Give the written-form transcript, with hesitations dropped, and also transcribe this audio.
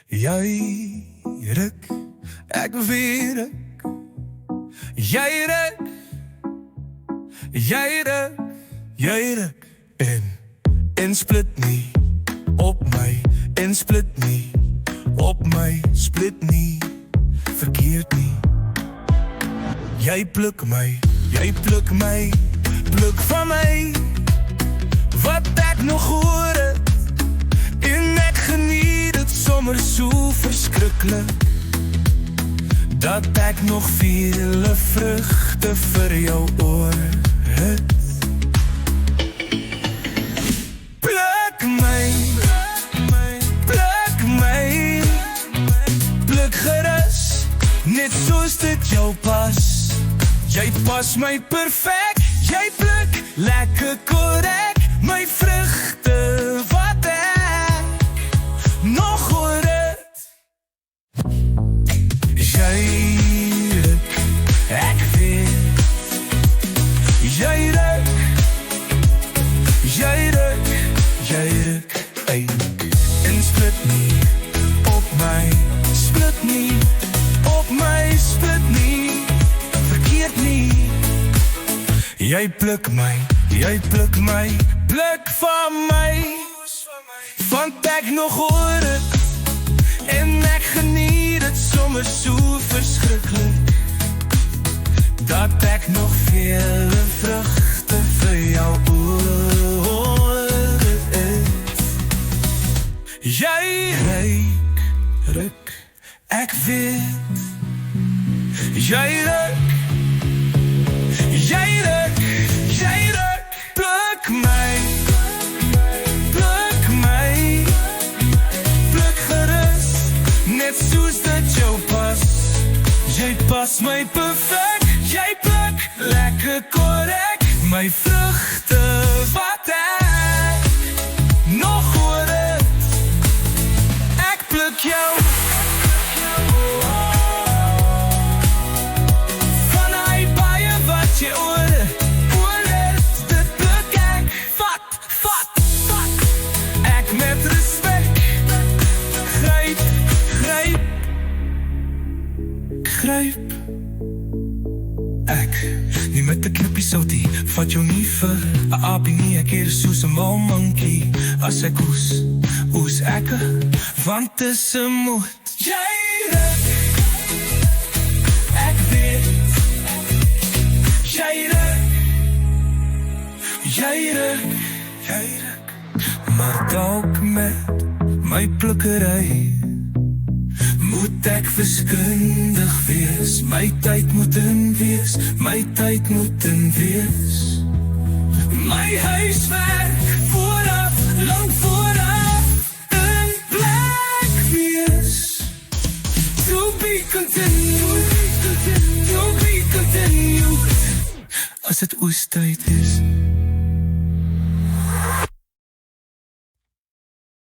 Jy ruk, ek weer ruk. Jy ruk, jy ruk, jy ruk. En split nie op my, en split nie op my, split nie verkeerd nie. Jy pluk my, pluk van my wat ek nog hoor het. En ek geniet het sommer so verskriklik dat ek nog vele vrugte vir jou oor het. Pluk my, pluk gerus, net soos dit jou pas. Jy pas my perfek, jy pluk lekker korrek my vrugte wat ek nog hoor het. Jy ruk, ek weet. Jy ruk, jy ruk, jy ruk. En split nie op my, split nie op my, split nie verkeerd nie. Jy pluk my, pluk van my want ek nog hoor het. En ek geniet het sommer so verskriklik dat ek nog vele vrugte vir jou oor het. Jy ruk, ek weet. Jy ruk, jy ruk, jy ruk. Pluk my, pluk gerus, net soos dit jou pas. Jy pas my perfek, jy pluk lekker korrek my vrugte wat ek nog hoor het. Ek pluk jou van hy baie wat jy oor het. Dit pluk ek, vat ek met respek. Gryp ek nie met 'n knippie soutie, vat jou nie vir 'n aapie nie. Ek hier soos 'n wild monkey. As ek hoes ek, want dis 'n moed. Jy ruk, ek weet. Jy ruk, jy ruk, jy ruk. Maar dalk met my plukkery moet ek verskundig wees. My tyd moet in wees, my tyd moet in wees. My huiswerk vooraf, lang vooraf in plek wees. To be continued, to be continued. As het oestyd is